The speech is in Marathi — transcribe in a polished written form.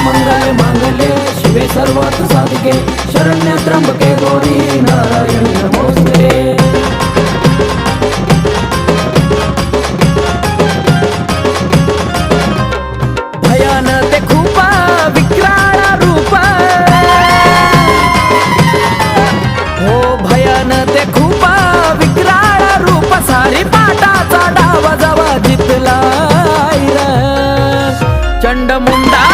मंगल मांगल्ये शिवे सर्वार्थ साधिके शरण्य त्र्यंबके गौरी नारायणी नमोस्तुते। भयान ते खूप विक्राळ रूप, हो भयान ते खूप विक्राळ रूप, सारी पाटाचा डाव जवा जितला चंड मुंडा